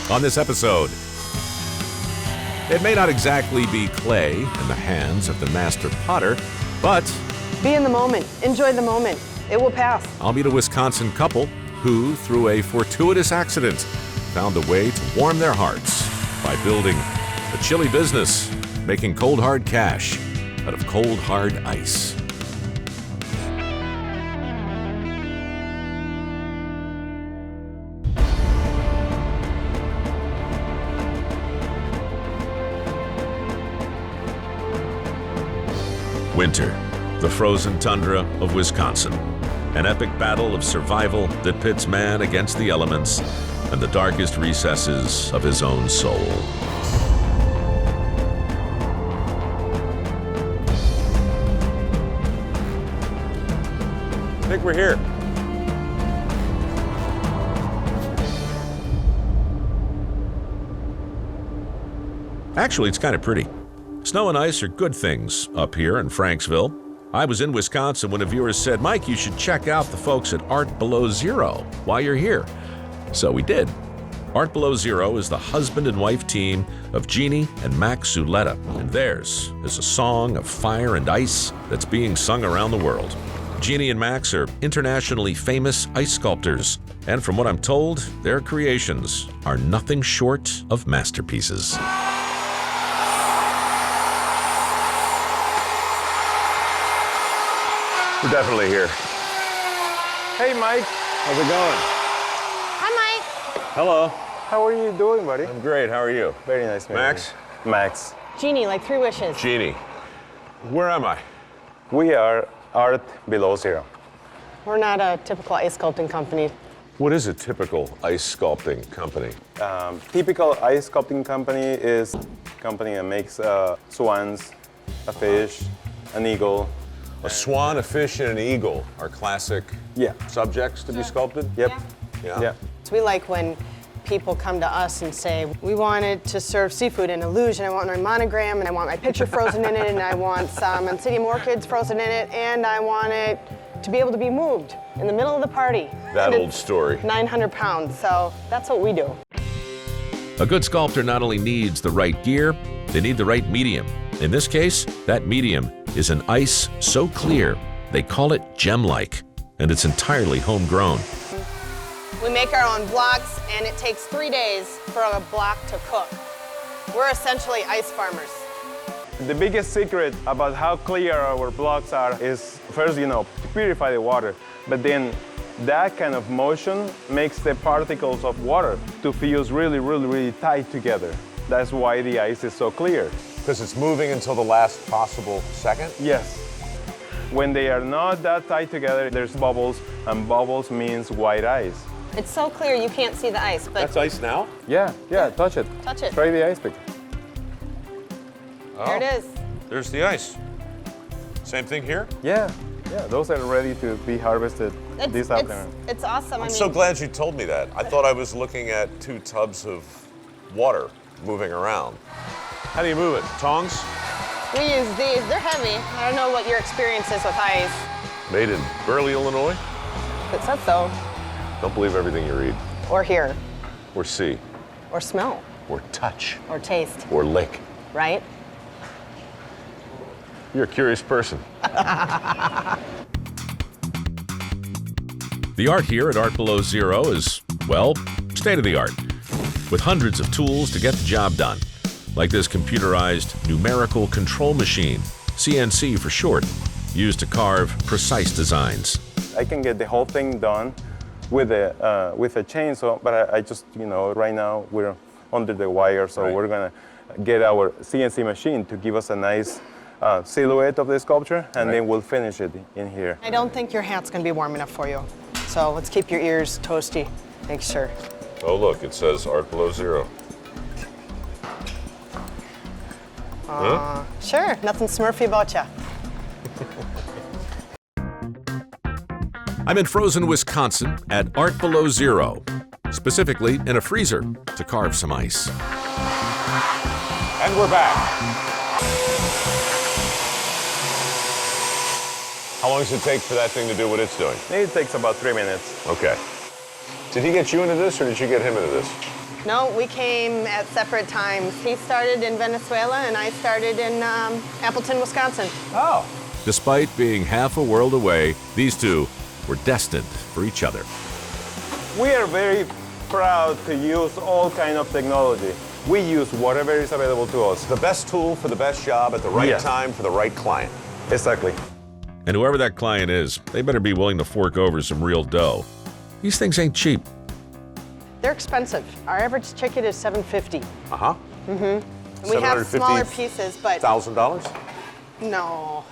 on this episode. It may not exactly be clay in the hands of the master potter, but be in the moment. Enjoy the moment. It will pass. I'll meet a Wisconsin couple who, through a fortuitous accident, found a way to warm their hearts by building a chili business, making cold hard cash out of cold hard ice. Winter, the frozen tundra of Wisconsin. An epic battle of survival that pits man against the elements and the darkest recesses of his own soul. I think we're here. Actually, it's kind of pretty. Snow and ice are good things up here in Franksville. I was in Wisconsin when a viewer said, "Mike, you should check out the folks at Art Below Zero while you're here." So we did. Art Below Zero is the husband and wife team of Jeannie and Max Zuleta, and theirs is a song of fire and ice that's being sung around the world. Jeannie and Max are internationally famous ice sculptors, and from what I'm told, their creations are nothing short of masterpieces. We're definitely here. Hey, Mike. How's it going? Hi, Mike. Hello. How are you doing, buddy? I'm great. How are you? Very nice, man. Max? Max. Jeannie, like 3 wishes. Jeannie. Where am I? We are Art Below Zero. We're not a typical ice sculpting company. What is a typical ice sculpting company? Typical ice sculpting company is a company that makes swans, a fish, an eagle. A swan, a fish, and an eagle are classic subjects to be sculpted? Yep. Yeah. So we like when people come to us and say, we wanted to serve seafood in Illusion, I want my monogram, and I want my picture frozen in it, and I want some City Orchids frozen in it, and I want it to be able to be moved in the middle of the party. That And old it's story. 900 pounds, so that's what we do. A good sculptor not only needs the right gear, they need the right medium. In this case, that medium is an ice so clear, they call it Gemlike, and it's entirely homegrown. We make our own blocks, and it takes 3 days for a block to cook. We're essentially ice farmers. The biggest secret about how clear our blocks are is first, to purify the water, but then that kind of motion makes the particles of water to fuse really, really, really tight together. That's why the ice is so clear. Because it's moving until the last possible second? Yes. When they are not that tight together, there's bubbles, and bubbles means white ice. It's so clear you can't see the ice, but That's ice now? Yeah, touch it. touch it. Try the ice pick. There it is. There's the ice. Same thing here? Yeah, those are ready to be harvested this afternoon. It's awesome. I'm so glad you told me that. I thought I was looking at 2 tubs of water moving around. How do you move it? Tongs? we use these. They're heavy. I don't know what your experience is with ice. Made in Burley, Illinois? It says so. Don't believe everything you read. Or hear. Or see. Or smell. Or touch. Or taste. Or lick. Right? You're a curious person. The art here at Art Below Zero is, well, state of the art, with hundreds of tools to get the job done, like this computerized numerical control machine, CNC for short, used to carve precise designs. I can get the whole thing done with a chainsaw, but I just, right now we're under the wire, so we're gonna get our CNC machine to give us a nice silhouette of the sculpture, and then we'll finish it in here. I don't think your hat's gonna be warm enough for you. So let's keep your ears toasty. Make sure. Oh, look, it says Art Below Zero. Sure, nothing smurfy about ya. I'm in frozen Wisconsin at Art Below Zero, specifically in a freezer to carve some ice. And we're back. How long does it take for that thing to do what it's doing? It takes about 3 minutes. Okay. Did he get you into this, or did you get him into this? No, we came at separate times. He started in Venezuela and I started in Appleton, Wisconsin. Oh. Despite being half a world away, these two were destined for each other. We are very proud to use all kind of technology. We use whatever is available to us. The best tool for the best job at the right Yes. time for the right client. Exactly. And whoever that client is, they better be willing to fork over some real dough. These things ain't cheap. They're expensive. Our average ticket is $750. Uh-huh. And we have smaller pieces, but $1,000? no.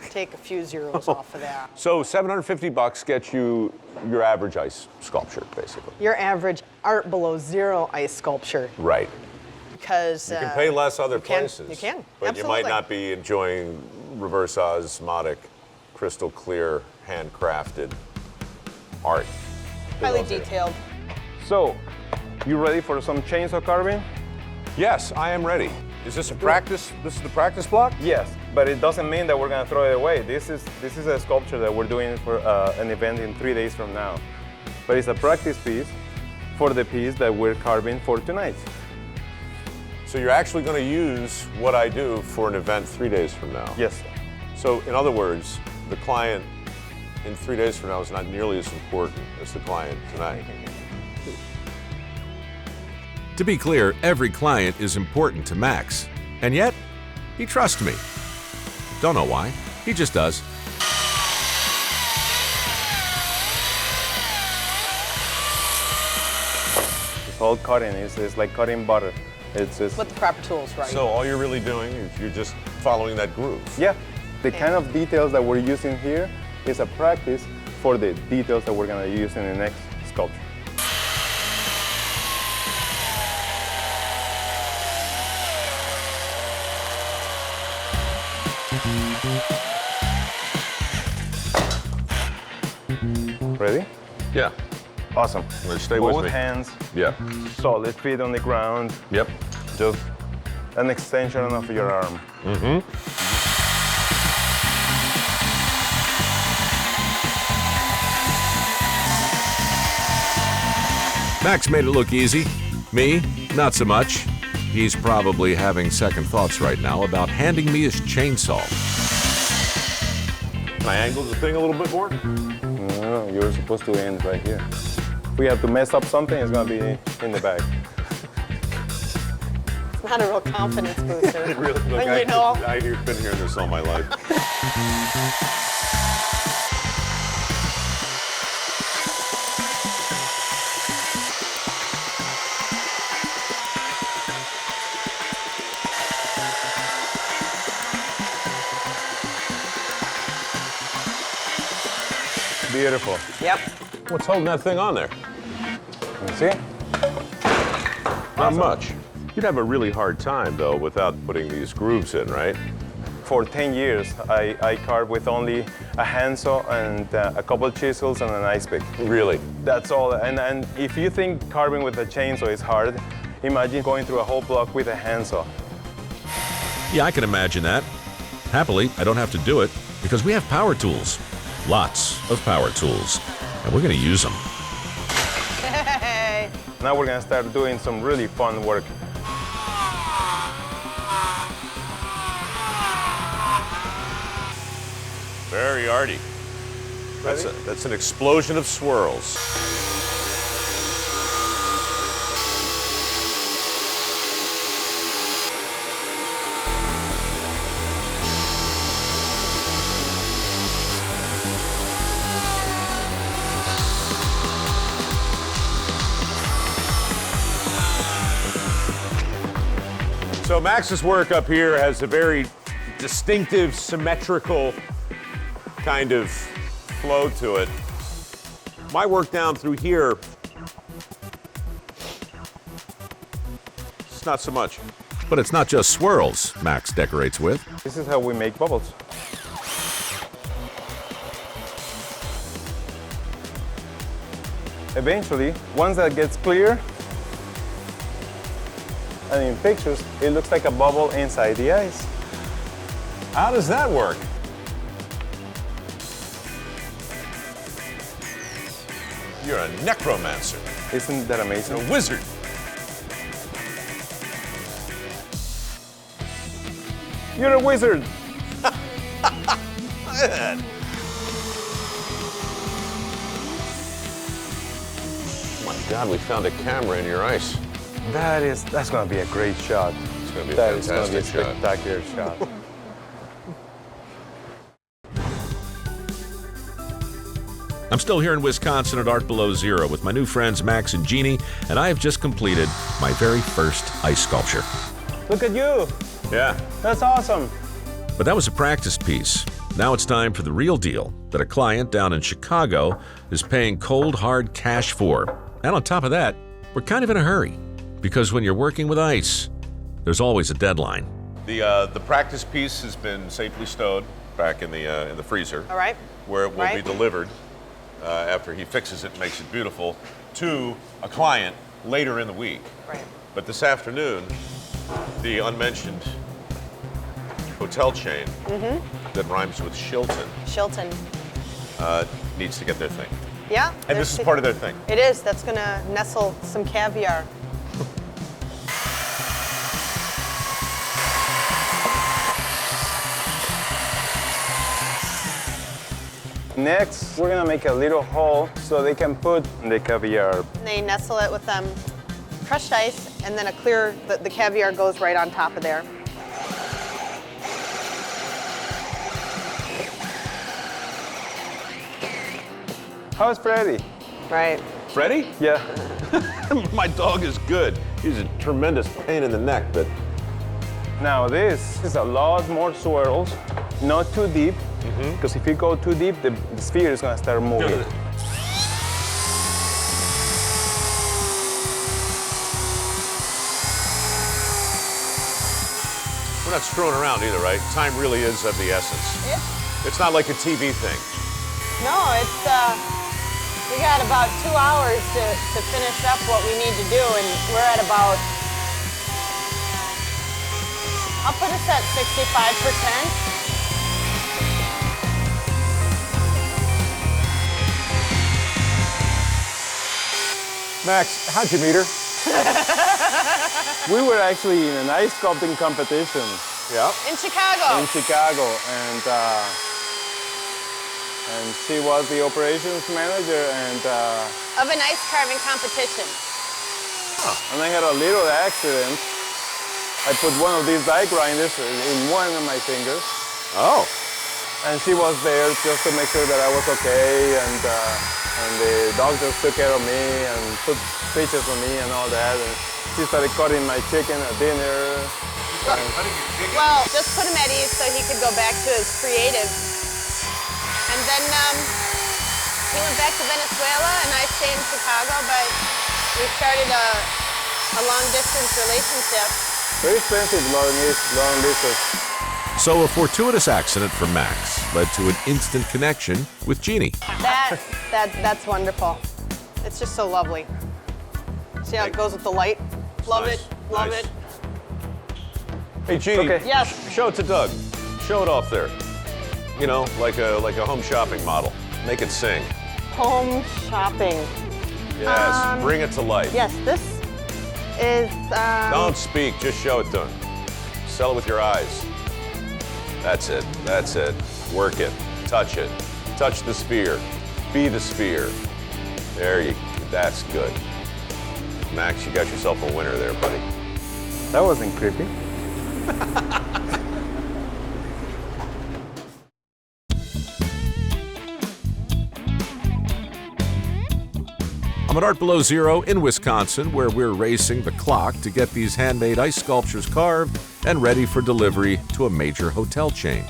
Take a few zeros off of that. So $750 gets you your average ice sculpture, basically. Your average Art Below Zero ice sculpture, Right. because You can pay less other places. You can, But absolutely. you might not be enjoying reverse osmotic, crystal clear, handcrafted art. Highly detailed. So, you ready for some chainsaw carving? Yes, I am ready. Is this a practice? This is the practice block? Yes, but it doesn't mean that we're gonna throw it away. This is a sculpture that we're doing for an event in 3 days from now. But it's a practice piece for the piece that we're carving for tonight. So you're actually going to use what I do for an event 3 days from now? Yes. So in other words, the client in 3 days from now is not nearly as important as the client tonight. To be clear, every client is important to Max. And yet, he trusts me. Don't know why. He just does. It's all cutting. It's like cutting butter. It's With the proper tools, right? So all you're really doing is you're just following that groove. yeah. The kind of details that we're using here is a practice for the details that we're gonna use in the next sculpture. Ready? Yeah. Awesome. Well, stay with Both me. hands, Yeah. solid feet on the ground, Yep. just an extension of your arm. Max made it look easy. Me, not so much. He's probably having second thoughts right now about handing me his chainsaw. Can I angle the thing a little bit more? No, you're supposed to end right here. If we have to mess up something, it's gonna be in the bag. It's not a real confidence booster. Really? Look, When you know. I've been hearing this all my life. Beautiful. Yep. What's holding that thing on there? You see? Not much. You'd have a really hard time, though, without putting these grooves in, right? For 10 years, I carved with only a handsaw and a couple chisels and an ice pick. Really? That's all. And if you think carving with a chainsaw is hard, imagine going through a whole block with a handsaw. Yeah, I can imagine that. Happily, I don't have to do it because we have power tools. Lots of power tools. And we're going to use them. Hey. Now we're gonna start doing some really fun work. Very arty. That's an explosion of swirls. So Max's work up here has a very distinctive, symmetrical kind of flow to it. My work down through here, it's not so much. But it's not just swirls Max decorates with. This is how we make bubbles. Eventually, once that gets clear, and in pictures, it looks like a bubble inside the ice. How does that work? You're a necromancer. Isn't that amazing? A wizard. You're a wizard. Oh my God, we found a camera in your ice. That's gonna be a great shot. It's gonna be a That is gonna be a fantastic shot. spectacular shot. I'm still here in Wisconsin at Art Below Zero with my new friends Max and Jeannie, and I have just completed my very first ice sculpture. Look at you. Yeah. That's awesome. But that was a practice piece. Now it's time for the real deal that a client down in Chicago is paying cold, hard cash for. And on top of that, we're kind of in a hurry, because when you're working with ice, there's always a deadline. The practice piece has been safely stowed back in the freezer. All right. Where it will be Right. delivered after he fixes it, makes it beautiful, to a client later in the week. Right. But this afternoon, the unmentioned hotel chain that rhymes with Shilton Shilton. needs to get their thing. Yeah. And this is part of their thing. It is. That's gonna nestle some caviar. Next, we're gonna make a little hole so they can put the caviar. They nestle it with crushed ice, and then the caviar goes right on top of there. How's Freddie? Right. Freddie? Yeah. My dog is good. He's a tremendous pain in the neck, but Now this is a lot more swirls, not too deep, because if you go too deep, the sphere is gonna start moving. we're not screwing around either, right? Time really is of the essence. Yeah. It's not like a TV thing. No, it's we got about 2 hours to finish up what we need to do, and we're at about, I'll put us at 65%. Max, how'd you meet her? We were actually in an ice sculpting competition Yeah. In Chicago. in Chicago, and she was the operations manager, Of an ice carving competition. and I had a little accident. I put one of these die grinders in one of my fingers, Oh. and she was there just to make sure that I was okay, and the doctors took care of me and put stitches on me and all that, and she started cutting my chicken at dinner. Well, just put him at ease so he could go back to his creative. And then he went back to Venezuela, and I stayed in Chicago, but we started a long-distance relationship. Very expensive long distance. So a fortuitous accident for Max led to an instant connection with Jeannie. That's wonderful. It's just so lovely. See how it goes with the light? Love Nice, it, love nice. it. Hey, Jeannie. Okay. Yes. Show it to Doug. Show it off there. You know, like a home shopping model. Make it sing. Home shopping. Yes. Bring it to life. Yes, this is. Don't speak. Just show it to him. Sell it with your eyes. That's it. That's it. Work it. Touch it. Touch the sphere. Be the sphere. There you. That's good. Max, you got yourself a winner there, buddy. That wasn't creepy. I'm at Art Below Zero in Wisconsin, where we're racing the clock to get these handmade ice sculptures carved and ready for delivery to a major hotel chain.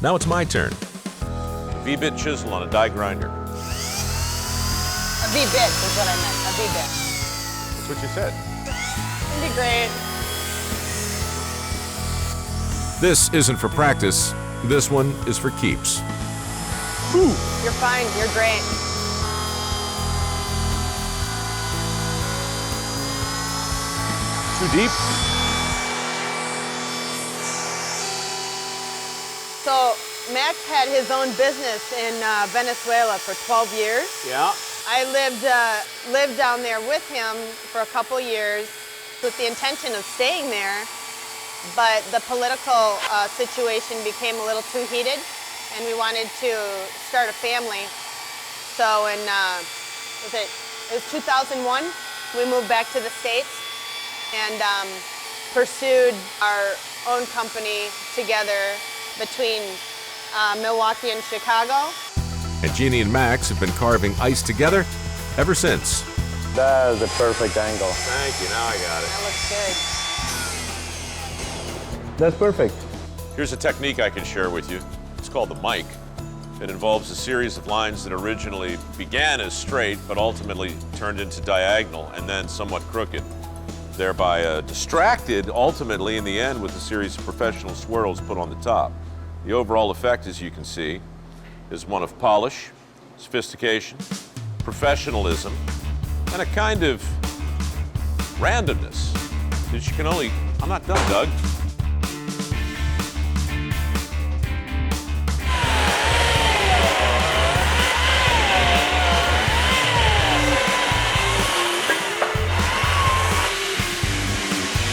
Now it's my turn. V-bit chisel on a die grinder. A V-bit is what I meant. A V-bit. That's what you said. It'd be great. This isn't for practice. This one is for keeps. You're fine. You're great. Too deep? So Max had his own business in Venezuela for 12 years. Yeah. I lived down there with him for a couple years with the intention of staying there, but the political situation became a little too heated, and we wanted to start a family. So in, it was 2001, we moved back to the States and pursued our own company together between Milwaukee and Chicago. And Jeannie and Max have been carving ice together ever since. That's the perfect angle. Thank you, now I got it. That looks good. That's perfect. Here's a technique I can share with you. It's called the mic. It involves a series of lines that originally began as straight, but ultimately turned into diagonal and then somewhat crooked, thereby distracted ultimately in the end with a series of professional swirls put on the top. The overall effect, as you can see, is one of polish, sophistication, professionalism, and a kind of randomness that you can only... I'm not done, Doug.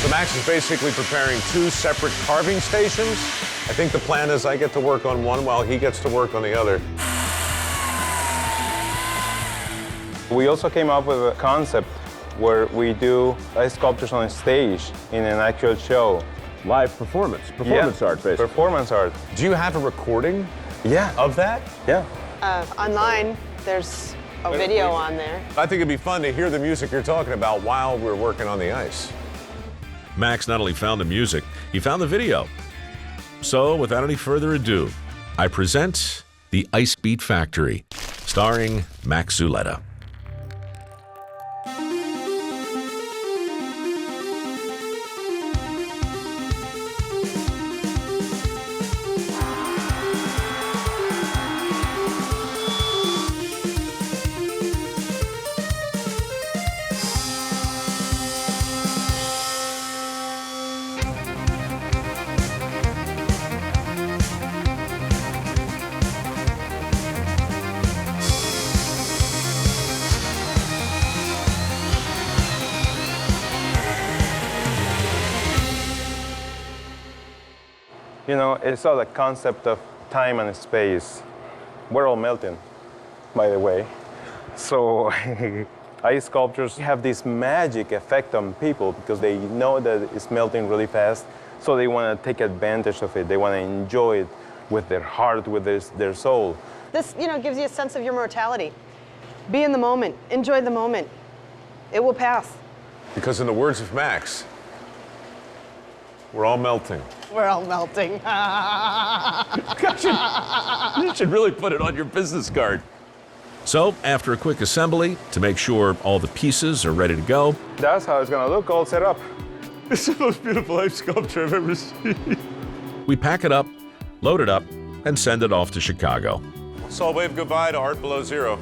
So Max is basically preparing two separate carving stations. I think the plan is I get to work on one while he gets to work on the other. We also came up with a concept where we do ice sculptures on stage in an actual show. Live performance art, basically. Performance art. Do you have a recording Yeah. of that? Yeah. Online, there's a video on there. I think it'd be fun to hear the music you're talking about while we're working on the ice. Max not only found the music, he found the video. So, without any further ado, I present The Ice Beat Factory, starring Max Zuleta. You know, it's all a concept of time and space. We're all melting, by the way. So ice sculptures have this magic effect on people because they know that it's melting really fast, so they want to take advantage of it. They want to enjoy it with their heart, with their soul. This, gives you a sense of your mortality. Be in the moment. Enjoy the moment. It will pass. Because in the words of Max, we're all melting. We're all melting. You should really put it on your business card. So, after a quick assembly to make sure all the pieces are ready to go, That's how it's going to look all set up. It's the most beautiful ice sculpture I've ever seen. we pack it up, load it up, and send it off to Chicago. So I'll wave goodbye to Art Below Zero.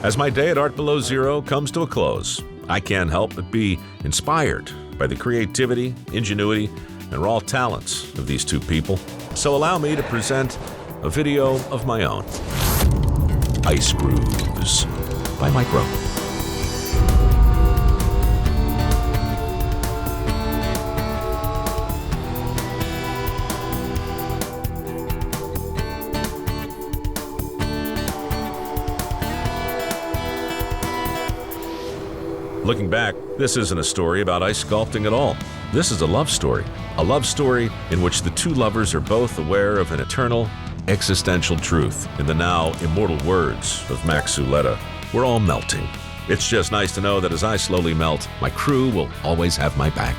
As my day at Art Below Zero comes to a close, I can't help but be inspired by the creativity, ingenuity, and raw talents of these two people. So allow me to present a video of my own. Ice Grooves by Micro. Looking back, this isn't a story about ice sculpting at all. This is a love story in which the two lovers are both aware of an eternal, existential truth. In the now immortal words of Max Zuleta, we're all melting. It's just nice to know that as I slowly melt, my crew will always have my back.